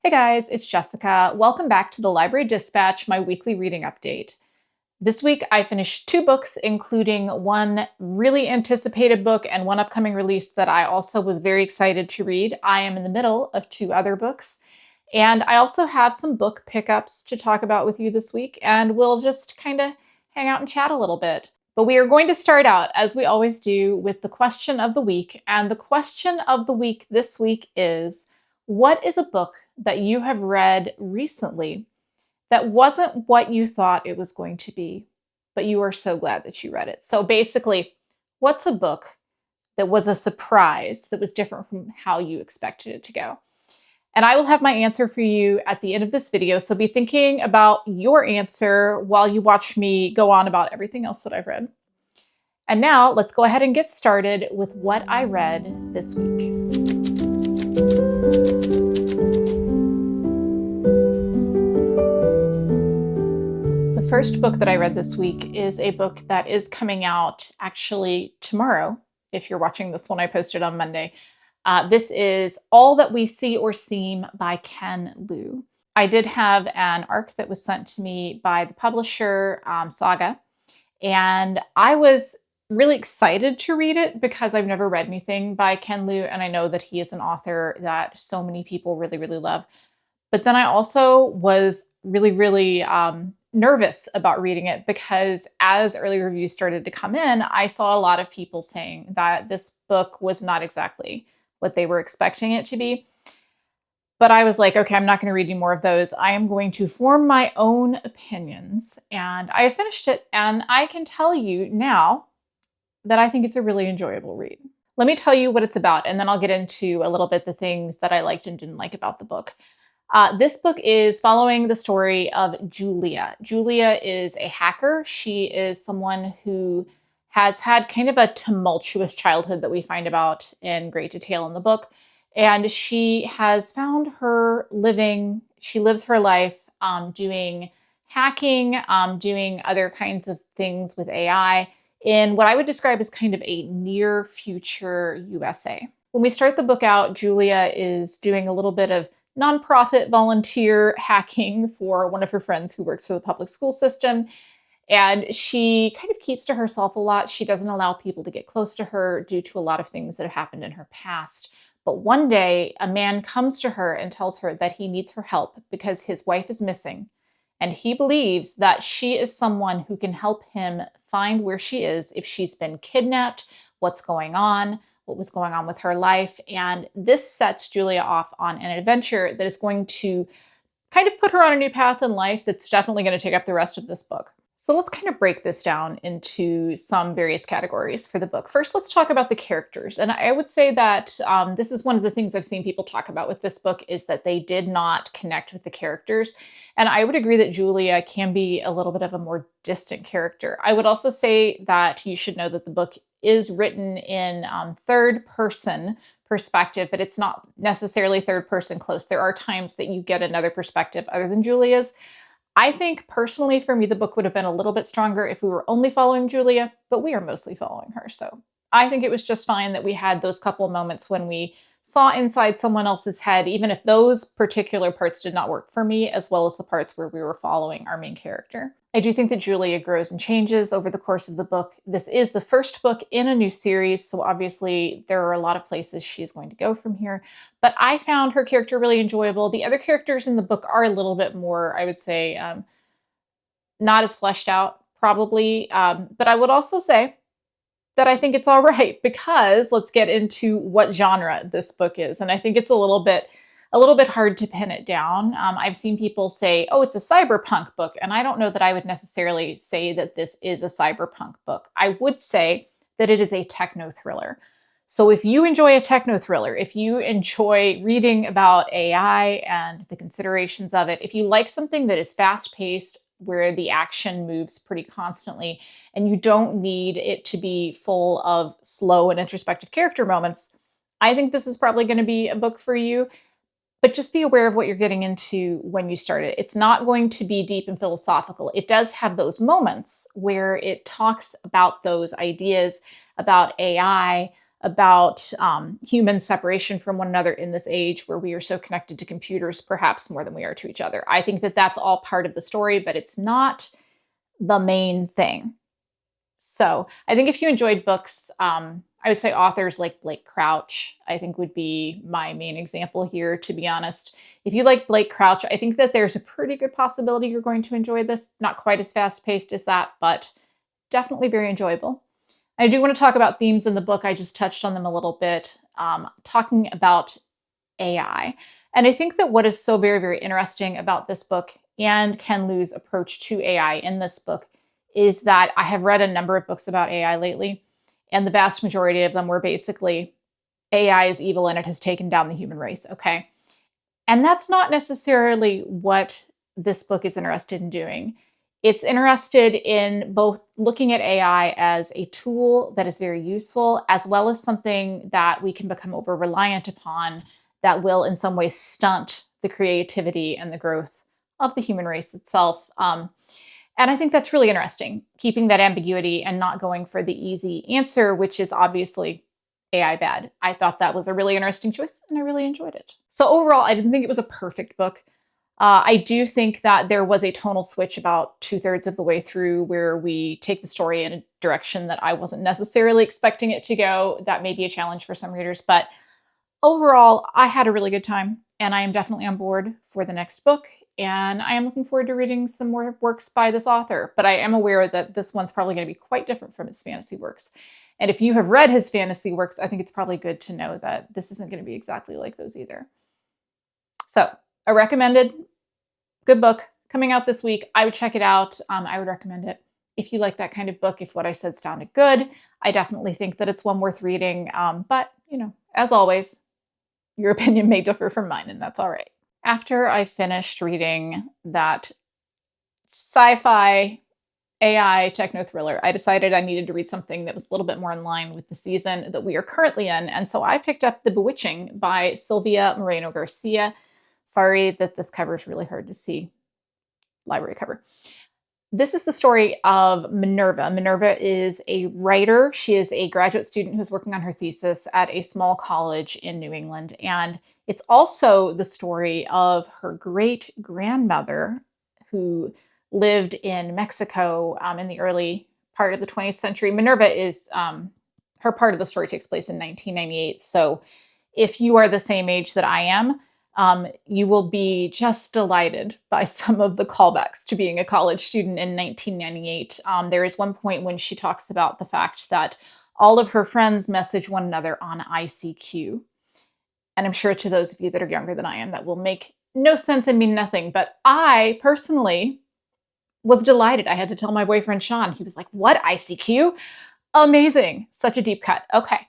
Hey guys, it's Jessica. Welcome back to the Library Dispatch, my weekly reading update. This week I finished 2 books, including one really anticipated book and one upcoming release that I also was very excited to read. I am in the middle of 2 other books, and I also have some book pickups to talk about with you this week, and we'll just kind of hang out and chat a little bit. But we are going to start out, as we always do, with the question of the week. And the question of the week this week is, what is a book that you have read recently that wasn't what you thought it was going to be, but you are so glad that you read it? So basically, what's a book that was a surprise, that was different from how you expected it to go? And I will have my answer for you at the end of this video, so be thinking about your answer while you watch me go on about everything else that I've read. And now let's go ahead and get started with what I read this week. The first book that I read this week is a book that is coming out actually tomorrow. If you're watching this one, I posted on Monday. This is All That We See or Seem by Ken Liu. I did have an ARC that was sent to me by the publisher, Saga, and I was really excited to read it because I've never read anything by Ken Liu, and I know that he is an author that so many people really, really love. But then I also was really nervous about reading it because as early reviews started to come in, I saw a lot of people saying that this book was not exactly what they were expecting it to be. But I was like, okay, I'm not going to read any more of those. I am going to form my own opinions. And I finished it, and I can tell you now that I think it's a really enjoyable read. Let me tell you what it's about, and then I'll get into a little bit the things that I liked and didn't like about the book. This book is following the story of Julia. Julia is a hacker. She is someone who has had kind of a tumultuous childhood that we find about in great detail in the book. And she has found her living, she lives her life doing hacking, doing other kinds of things with AI in what I would describe as kind of a near future USA. When we start the book out, Julia is doing a little bit of nonprofit volunteer hacking for one of her friends who works for the public school system. And she kind of keeps to herself a lot. She doesn't allow people to get close to her due to a lot of things that have happened in her past. But one day, a man comes to her and tells her that he needs her help because his wife is missing. And he believes that she is someone who can help him find where she is, if she's been kidnapped, what's going on, what was going on with her life. And this sets Julia off on an adventure that is going to kind of put her on a new path in life that's definitely going to take up the rest of this book. So let's kind of break this down into some various categories for the book. First, let's talk about the characters. And I would say that this is one of the things I've seen people talk about with this book is that they did not connect with the characters. And I would agree that Julia can be a little bit of a more distant character. I would also say that you should know that the book is written in third person perspective, but it's not necessarily third person close. There are times that you get another perspective other than Julia's. I think personally for me, the book would have been a little bit stronger if we were only following Julia, but we are mostly following her. So I think it was just fine that we had those couple moments when we saw inside someone else's head, even if those particular parts did not work for me, as well as the parts where we were following our main character. I do think that Julia grows and changes over the course of the book. This is the first book in a new series, so obviously there are a lot of places she's going to go from here. But I found her character really enjoyable. The other characters in the book are a little bit more, I would say, not as fleshed out, probably. But I would also say that I think it's all right because let's get into what genre this book is. And I think it's a little bit hard to pin it down. I've seen people say, oh, it's a cyberpunk book. And I don't know that I would necessarily say that this is a cyberpunk book. I would say that it is a techno-thriller. So if you enjoy a techno-thriller, if you enjoy reading about AI and the considerations of it, if you like something that is fast-paced, where the action moves pretty constantly, and you don't need it to be full of slow and introspective character moments, I think this is probably going to be a book for you. But just be aware of what you're getting into when you start it. It's not going to be deep and philosophical. It does have those moments where it talks about those ideas, about AI, about human separation from one another in this age where we are so connected to computers, perhaps more than we are to each other. I think that that's all part of the story, but it's not the main thing. So I think if you enjoyed books, I would say authors like Blake Crouch, I think would be my main example here, to be honest. If you like Blake Crouch, I think that there's a pretty good possibility you're going to enjoy this. Not quite as fast-paced as that, but definitely very enjoyable. I do want to talk about themes in the book. I just touched on them a little bit, talking about AI. And I think that what is so very, very interesting about this book and Ken Liu's approach to AI in this book is that I have read a number of books about AI lately, and the vast majority of them were basically AI is evil and it has taken down the human race, okay? And that's not necessarily what this book is interested in doing. It's interested in both looking at AI as a tool that is very useful, as well as something that we can become over-reliant upon that will in some ways stunt the creativity and the growth of the human race itself. And I think that's really interesting, keeping that ambiguity and not going for the easy answer, which is obviously AI bad. I thought that was a really interesting choice and I really enjoyed it. So overall, I didn't think it was a perfect book. I do think that there was a tonal switch about 2/3 of the way through where we take the story in a direction that I wasn't necessarily expecting it to go. That may be a challenge for some readers, but overall, I had a really good time and I am definitely on board for the next book. And I am looking forward to reading some more works by this author, but I am aware that this one's probably going to be quite different from his fantasy works. And if you have read his fantasy works, I think it's probably good to know that this isn't going to be exactly like those either. So, a recommended, good book coming out this week. I would check it out. I would recommend it. If you like that kind of book, if what I said sounded good, I definitely think that it's one worth reading. But, you know, as always, your opinion may differ from mine, and that's all right. After I finished reading that sci-fi AI techno-thriller, I decided I needed to read something that was a little bit more in line with the season that we are currently in. And so I picked up The Bewitching by Silvia Moreno-Garcia. Sorry that this cover is really hard to see. Library cover. This is the story of Minerva. Minerva is a writer. She is a graduate student who's working on her thesis at a small college in New England. And it's also the story of her great-grandmother who lived in Mexico in the early part of the 20th century. Minerva is, her part of the story takes place in 1998. So if you are the same age that I am, you will be just delighted by some of the callbacks to being a college student in 1998. There is one point when she talks about the fact that all of her friends message one another on ICQ. And I'm sure to those of you that are younger than I am, that will make no sense and mean nothing. But I personally was delighted. I had to tell my boyfriend, Sean. He was like, what, ICQ? Amazing. Such a deep cut. Okay.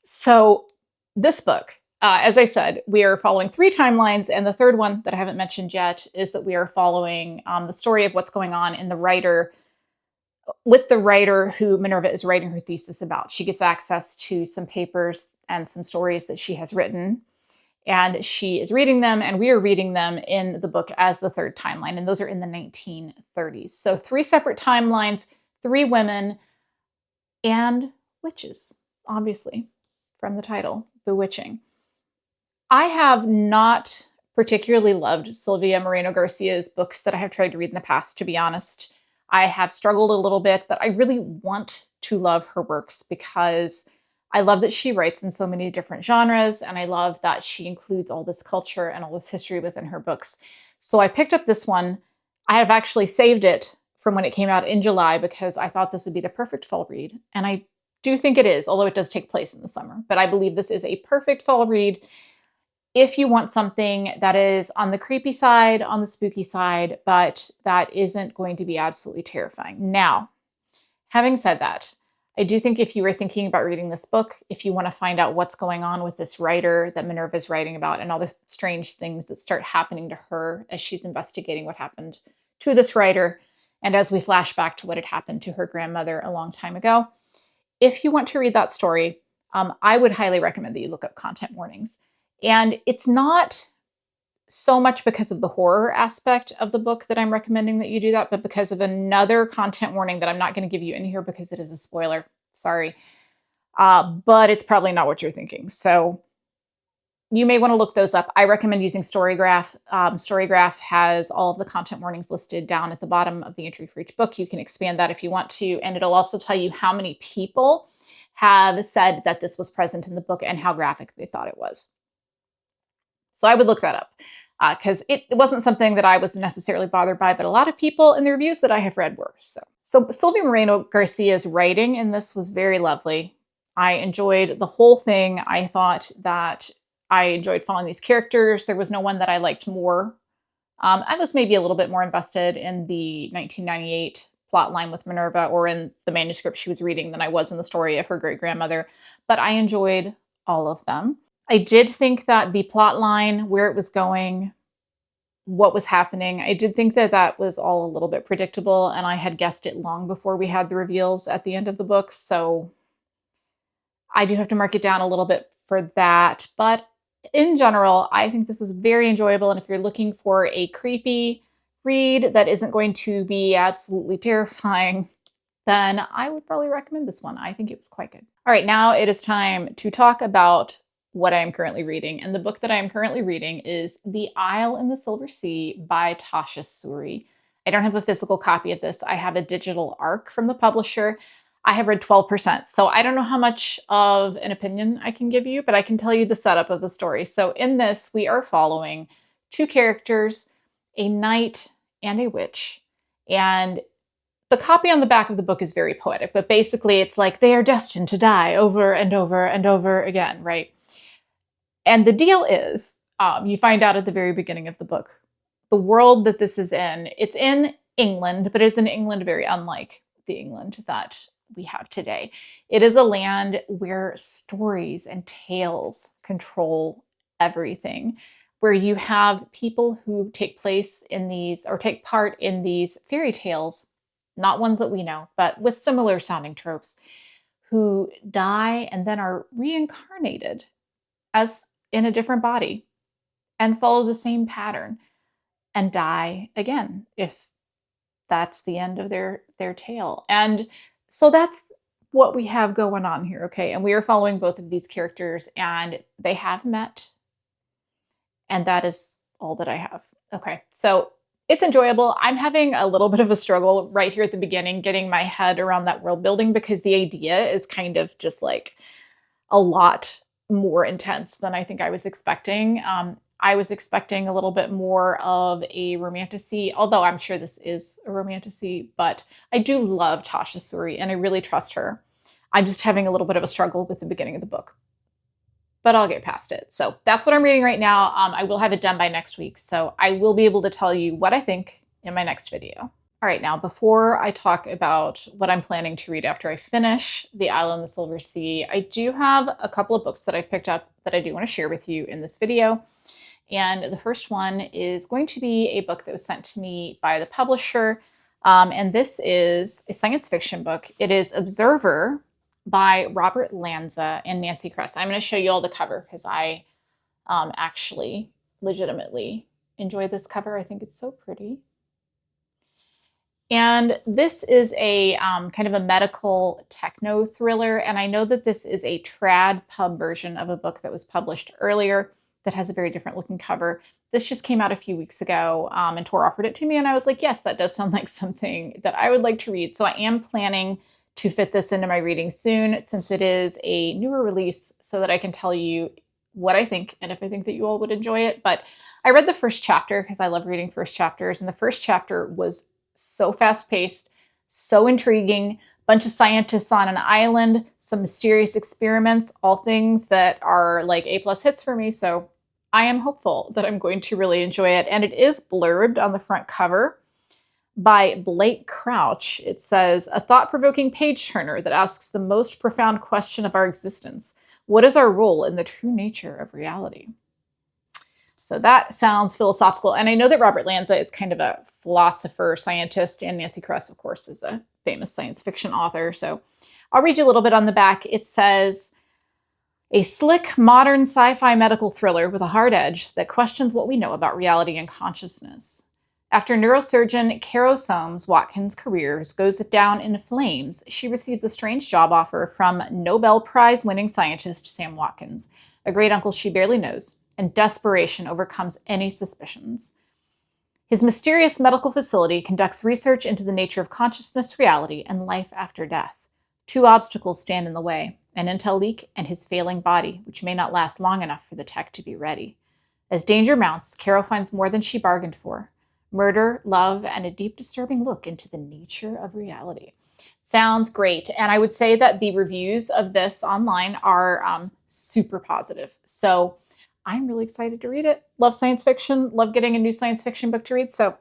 So this book, as I said, we are following 3 timelines, and the third one that I haven't mentioned yet is that we are following the story of what's going on in the writer, with the writer who Minerva is writing her thesis about. She gets access to some papers and some stories that she has written, and she is reading them, and we are reading them in the book as the third timeline, and those are in the 1930s. So 3 separate timelines, 3 women, and witches, obviously, from the title, Bewitching. I have not particularly loved Silvia Moreno-Garcia's books that I have tried to read in the past, to be honest. I have struggled a little bit, but I really want to love her works because I love that she writes in so many different genres, and I love that she includes all this culture and all this history within her books. So I picked up this one. I have actually saved it from when it came out in July because I thought this would be the perfect fall read, and I do think it is, although it does take place in the summer. But I believe this is a perfect fall read if you want something that is on the creepy side, on the spooky side, but that isn't going to be absolutely terrifying. Now, having said that, I do think if you were thinking about reading this book, if you want to find out what's going on with this writer that Minerva is writing about and all the strange things that start happening to her as she's investigating what happened to this writer, and as we flash back to what had happened to her grandmother a long time ago, if you want to read that story, I would highly recommend that you look up content warnings. And it's not so much because of the horror aspect of the book that I'm recommending that you do that, but because of another content warning that I'm not going to give you in here because it is a spoiler. Sorry. but it's probably not what you're thinking. So you may want to look those up. I recommend using Storygraph. Storygraph has all of the content warnings listed down at the bottom of the entry for each book. You can expand that if you want to, and it'll also tell you how many people have said that this was present in the book and how graphic they thought it was. So I would look that up because it wasn't something that I was necessarily bothered by, but a lot of people in the reviews that I have read were. So Silvia Moreno-Garcia's writing in this was very lovely. I enjoyed the whole thing. I thought that I enjoyed following these characters. There was no one that I liked more. I was maybe a little bit more invested in the 1998 plot line with Minerva or in the manuscript she was reading than I was in the story of her great-grandmother, but I enjoyed all of them. I did think that the plot line, where it was going, what was happening, I did think that that was all a little bit predictable, and I had guessed it long before we had the reveals at the end of the book, so I do have to mark it down a little bit for that. But in general, I think this was very enjoyable, and if you're looking for a creepy read that isn't going to be absolutely terrifying, then I would probably recommend this one. I think it was quite good. All right, now it is time to talk about what I am currently reading. And the book that I am currently reading is The Isle in the Silver Sea by Tasha Suri. I don't have a physical copy of this. I have a digital ARC from the publisher. I have read 12%, so I don't know how much of an opinion I can give you, but I can tell you the setup of the story. So in this, we are following two characters, a knight and a witch. And the copy on the back of the book is very poetic, but basically it's like they are destined to die over and over and over again, right? And the deal is, you find out at the very beginning of the book, the world that this is in, it's in England, but it's in England very unlike the England that we have today. It is a land where stories and tales control everything, where you have people who take place in these, or take part in these fairy tales, not ones that we know, but with similar sounding tropes, who die and then are reincarnated as in a different body and follow the same pattern and die again if that's the end of their tale. And so that's what we have going on here, okay? And we are following both of these characters, and they have met, and that is all that I have. Okay, so it's enjoyable. I'm having a little bit of a struggle right here at the beginning getting my head around that world building because the idea is kind of just like a lot more intense than I think I was expecting. I was expecting a little bit more of a romantasy, although I'm sure this is a romantasy, but I do love Tasha Suri and I really trust her. I'm just having a little bit of a struggle with the beginning of the book, but I'll get past it. So that's what I'm reading right now. I will have it done by next week, so I will be able to tell you what I think in my next video. All right, now before I talk about what I'm planning to read after I finish The Isle in the Silver Sea, I do have a couple of books that I picked up that I do want to share with you in this video. And the first one is going to be a book that was sent to me by the publisher. And this is a science fiction book. It is Observer by Robert Lanza and Nancy Kress. I'm going to show you all the cover because I actually legitimately enjoy this cover. I think it's so pretty. And this is a kind of a medical techno-thriller. And I know that this is a trad pub version of a book that was published earlier that has a very different looking cover. This just came out a few weeks ago and Tor offered it to me. And I was like, yes, that does sound like something that I would like to read. So I am planning to fit this into my reading soon since it is a newer release so that I can tell you what I think and if I think that you all would enjoy it. But I read the first chapter because I love reading first chapters. And the first chapter was so fast-paced, so intriguing, bunch of scientists on an island, some mysterious experiments, all things that are like A+ hits for me. So I am hopeful that I'm going to really enjoy it. And it is blurbed on the front cover by Blake Crouch. It says, a thought-provoking page turner that asks the most profound question of our existence. What is our role in the true nature of reality? So that sounds philosophical. And I know that Robert Lanza is kind of a philosopher, scientist, and Nancy Kress, of course, is a famous science fiction author. So I'll read you a little bit on the back. It says, a slick, modern sci-fi medical thriller with a hard edge that questions what we know about reality and consciousness. After neurosurgeon Caro Soames Watkins' career goes down in flames, she receives a strange job offer from Nobel Prize winning scientist Sam Watkins, a great uncle she barely knows, and desperation overcomes any suspicions. His mysterious medical facility conducts research into the nature of consciousness, reality, and life after death. Two obstacles stand in the way: an intel leak and his failing body, which may not last long enough for the tech to be ready. As danger mounts, Carol finds more than she bargained for: murder, love, and a deep, disturbing look into the nature of reality. Sounds great. And I would say that the reviews of this online are super positive. So I'm really excited to read it. Love science fiction, love getting a new science fiction book to read. So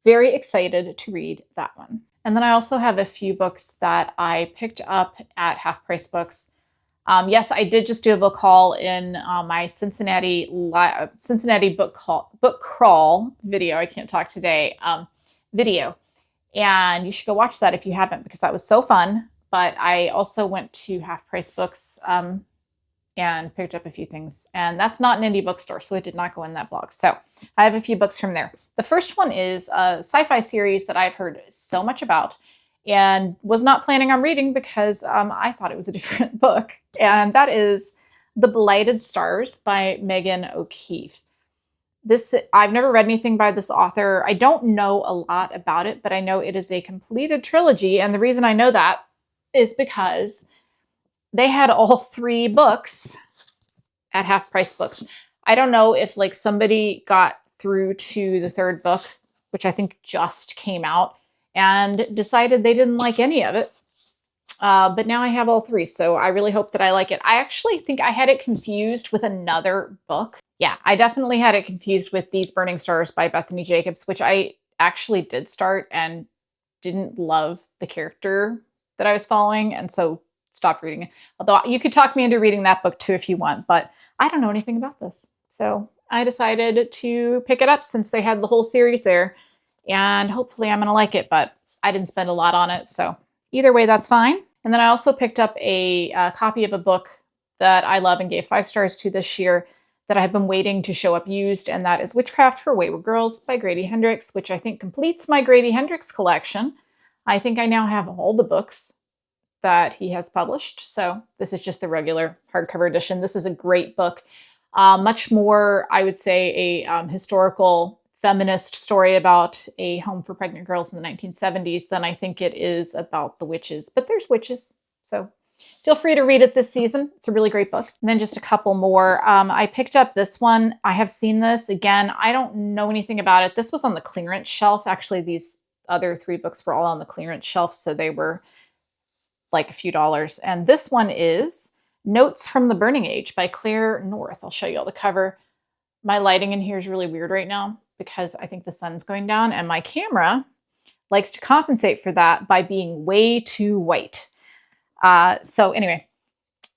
very excited to read that one. And then I also have a few books that I picked up at Half Price Books. Yes, I did just do a book haul in my Cincinnati book crawl video. I can't talk today. Video. And you should go watch that if you haven't, because that was so fun. But I also went to Half Price Books and picked up a few things. And that's not an indie bookstore, so it did not go in that blog. So I have a few books from there. The first one is a sci-fi series that I've heard so much about and was not planning on reading because I thought it was a different book. And that is The Blighted Stars by Megan O'Keefe. I've never read anything by this author. I don't know a lot about it, but I know it is a completed trilogy. And the reason I know that is because they had all 3 books at Half Price Books. I don't know if like somebody got through to the 3rd book, which I think just came out, and decided they didn't like any of it. But now I have all 3, so I really hope that I like it. I actually think I had it confused with another book. Yeah, I definitely had it confused with These Burning Stars by Bethany Jacobs, which I actually did start and didn't love the character that I was following, and so stopped reading it. Although you could talk me into reading that book too if you want, but I don't know anything about this. So I decided to pick it up since they had the whole series there, and hopefully I'm going to like it, but I didn't spend a lot on it, so either way, that's fine. And then I also picked up a copy of a book that I love and gave 5 stars to this year that I have been waiting to show up used, and that is Witchcraft for Wayward Girls by Grady Hendrix, which I think completes my Grady Hendrix collection. I think I now have all the books that he has published, so this is just the regular hardcover edition. This is a great book. Much more, I would say, a historical feminist story about a home for pregnant girls in the 1970s than I think it is about the witches. But there's witches, so feel free to read it this season. It's a really great book. And then just a couple more. I picked up this one. I have seen this. Again, I don't know anything about it. This was on the clearance shelf. Actually, these other 3 books were all on the clearance shelf, so they were like a few dollars. And this one is Notes from the Burning Age by Claire North. I'll show you all the cover. My lighting in here is really weird right now because I think the sun's going down, and my camera likes to compensate for that by being way too white. So anyway,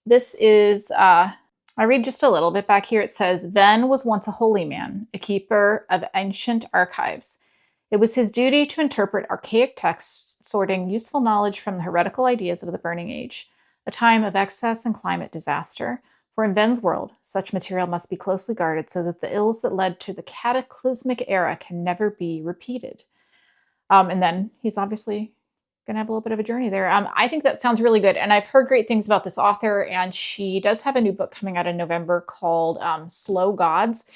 this is, I read just a little bit back here. It says, Venn was once a holy man, a keeper of ancient archives. It was his duty to interpret archaic texts, sorting useful knowledge from the heretical ideas of the Burning Age, a time of excess and climate disaster. For in Venn's world, such material must be closely guarded so that the ills that led to the cataclysmic era can never be repeated. And then he's obviously going to have a little bit of a journey there. I think that sounds really good. And I've heard great things about this author, and she does have a new book coming out in November called Slow Gods,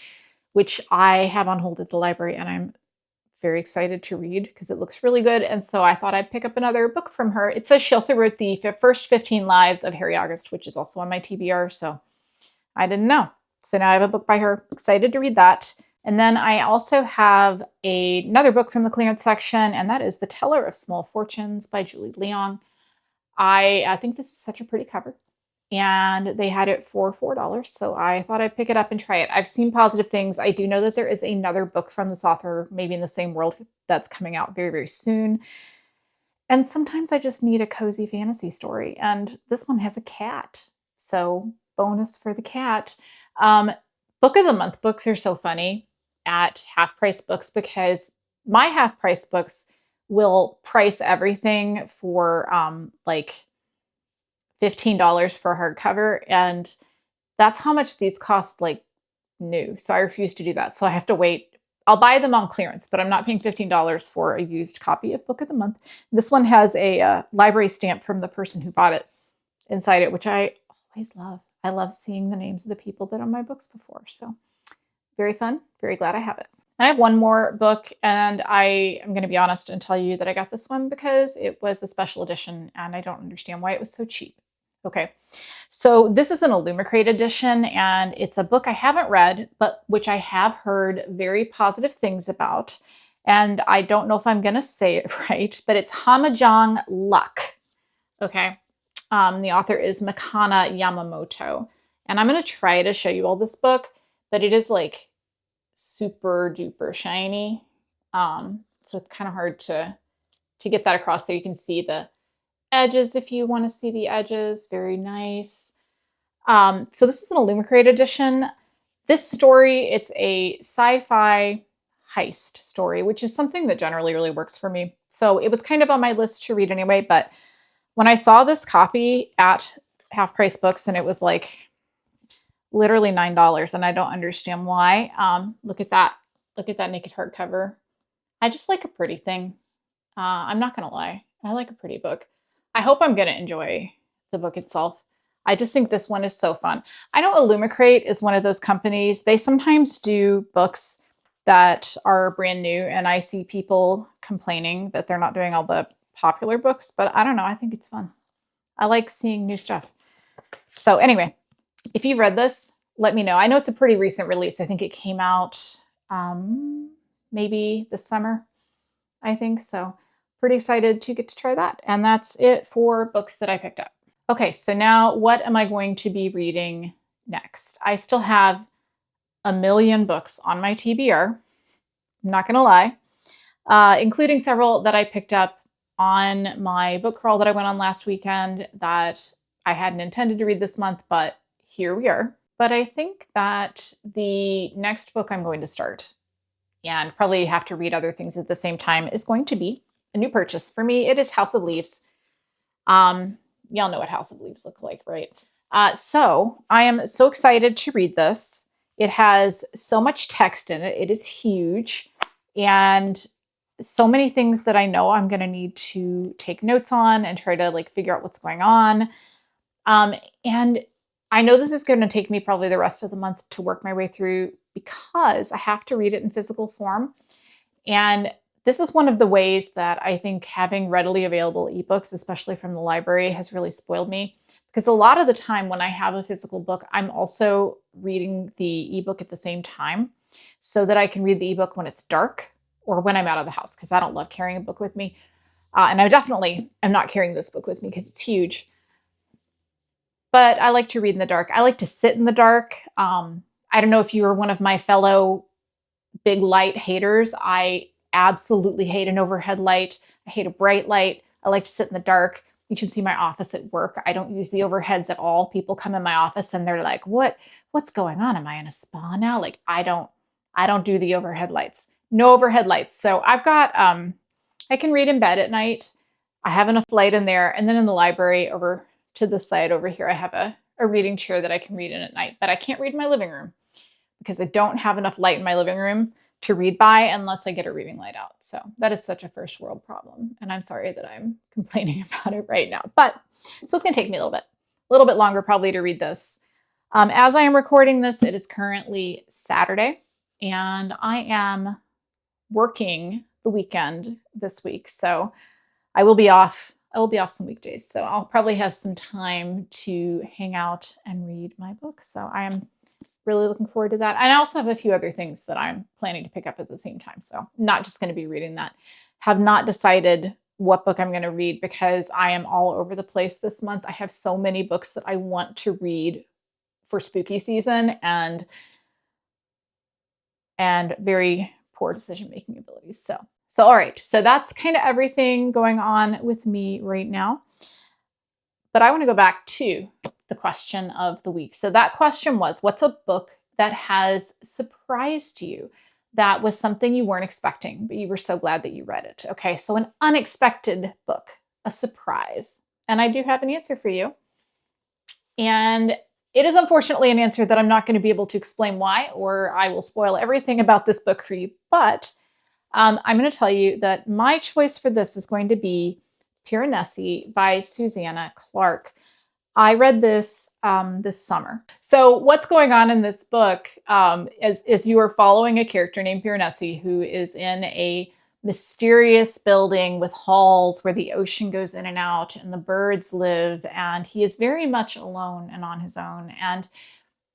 which I have on hold at the library, and I'm very excited to read because it looks really good. And so I thought I'd pick up another book from her. It says she also wrote the first 15 lives of Harry August, which is also on my TBR. So I didn't know. So now I have a book by her. Excited to read that. And then I also have another book from the clearance section, and that is The Teller of Small Fortunes by Julie Leong. I think this is such a pretty cover, and they had it for $4, so I thought I'd pick it up and try it. I've seen positive things. I do know that there is another book from this author, maybe in the same world, that's coming out very, very soon. And sometimes I just need a cozy fantasy story, and this one has a cat, so bonus for the cat. Book of the month books are so funny at Half Price Books because my Half Price Books will price everything for like $15 for a hardcover, and that's how much these cost like new. So I refuse to do that. So I have to wait I'll buy them on clearance, but I'm not paying $15 for a used copy of Book of the Month. This one has a library stamp from the person who bought it inside it, which I always love. I love seeing the names of the people that own my books before. So very fun. Very glad I have it. And I have one more book, and I am going to be honest and tell you that I got this one because it was a special edition, and I don't understand why it was so cheap. Okay, so this is an Illumicrate edition, and it's a book I haven't read, but which I have heard very positive things about. And I don't know if I'm going to say it right, but it's Hamajang Luck. Okay, the author is Makana Yamamoto. And I'm going to try to show you all this book, but it is like super duper shiny. So it's kind of hard to get that across there. You can see the edges if you want to see the edges. Very nice. So this is an Illumicrate edition. This story, it's a sci-fi heist story, which is something that generally really works for me. So it was kind of on my list to read anyway, but when I saw this copy at Half Price Books, and it was like literally $9, and I don't understand why. Look at that. Look at that naked hardcover. I just like a pretty thing. I'm not going to lie. I like a pretty book. I hope I'm going to enjoy the book itself. I just think this one is so fun. I know Illumicrate is one of those companies. They sometimes do books that are brand new, and I see people complaining that they're not doing all the popular books, but I don't know. I think it's fun. I like seeing new stuff. So anyway, if you've read this, let me know. I know it's a pretty recent release. I think it came out maybe this summer, I think. So pretty excited to get to try that. And that's it for books that I picked up. Okay, so now what am I going to be reading next? I still have a million books on my TBR. I'm not going to lie, including several that I picked up on my book crawl that I went on last weekend that I hadn't intended to read this month, but here we are. But I think that the next book I'm going to start, and probably have to read other things at the same time, is going to be a new purchase for me. It is House of Leaves. Y'all know what House of Leaves look like, right? So I am so excited to read this. It has so much text in it. It is huge, and so many things that I know I'm going to need to take notes on and try to like figure out what's going on. And I know this is going to take me probably the rest of the month to work my way through because I have to read it in physical form. And this is one of the ways that I think having readily available ebooks, especially from the library, has really spoiled me. Because a lot of the time when I have a physical book, I'm also reading the ebook at the same time so that I can read the ebook when it's dark or when I'm out of the house, because I don't love carrying a book with me. And I definitely am not carrying this book with me because it's huge. But I like to read in the dark. I like to sit in the dark. I don't know if you are one of my fellow big light haters. I absolutely hate an overhead light. I hate a bright light. I like to sit in the dark. You should see my office at work. I don't use the overheads at all. People come in my office and they're like, what's going on? Am I in a spa now? Like, I don't do the overhead lights. No overhead lights. So I've got, I can read in bed at night. I have enough light in there. And then in the library over to the side over here, I have a reading chair that I can read in at night, but I can't read in my living room because I don't have enough light in my living room to read by unless I get a reading light out. So that is such a first world problem. And I'm sorry that I'm complaining about it right now. But so it's going to take me a little bit longer probably to read this. As I am recording this, it is currently Saturday and I am working the weekend this week. So I will be off some weekdays. So I'll probably have some time to hang out and read my book. So I am really looking forward to that. And I also have a few other things that I'm planning to pick up at the same time. So I'm not just going to be reading that. Have not decided what book I'm going to read because I am all over the place this month. I have so many books that I want to read for spooky season and very poor decision-making abilities. So all right. So that's kind of everything going on with me right now. But I want to go back to the question of the week. So that question was, what's a book that has surprised you? That was something you weren't expecting, but you were so glad that you read it. Okay, so an unexpected book, a surprise. And I do have an answer for you. And It is unfortunately an answer that I'm not going to be able to explain why, or I will spoil everything about this book for you. But I'm going to tell you that my choice for this is going to be Piranesi by Susanna Clarke. I read this this summer. So what's going on in this book is you are following a character named Piranesi who is in a mysterious building with halls where the ocean goes in and out and the birds live, and he is very much alone and on his own. And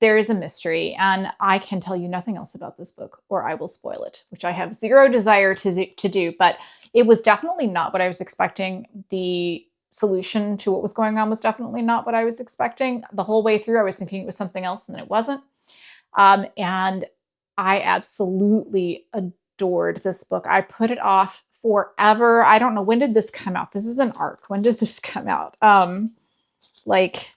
there is a mystery, and I can tell you nothing else about this book or I will spoil it, which I have zero desire to do, but it was definitely not what I was expecting. The solution to what was going on was definitely not what I was expecting. The whole way through, I was thinking it was something else, and then it wasn't. And I absolutely adored this book. I put it off forever. I don't know, when did this come out? This is an arc. When did this come out? Like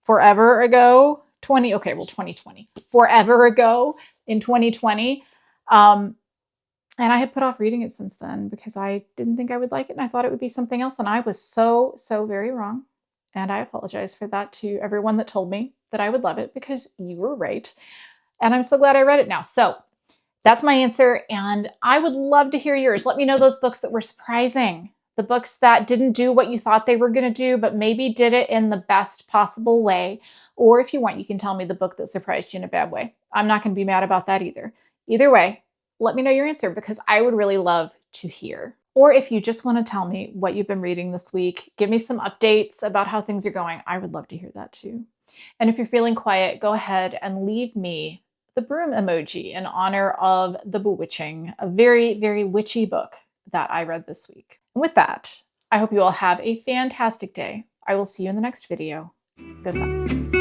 forever ago. 2020. Forever ago in 2020. And I had put off reading it since then because I didn't think I would like it, and I thought it would be something else. And I was so very wrong. And I apologize for that to everyone that told me that I would love it, because you were right. And I'm so glad I read it now. So that's my answer. And I would love to hear yours. Let me know those books that were surprising. The books that didn't do what you thought they were going to do, but maybe did it in the best possible way. Or if you want, you can tell me the book that surprised you in a bad way. I'm not going to be mad about that either. Either way, let me know your answer, because I would really love to hear. Or if you just want to tell me what you've been reading this week, give me some updates about how things are going. I would love to hear that too. And if you're feeling quiet, go ahead and leave me the broom emoji in honor of The Bewitching, a very witchy book that I read this week. And with that, I hope you all have a fantastic day. I will see you in the next video. Goodbye.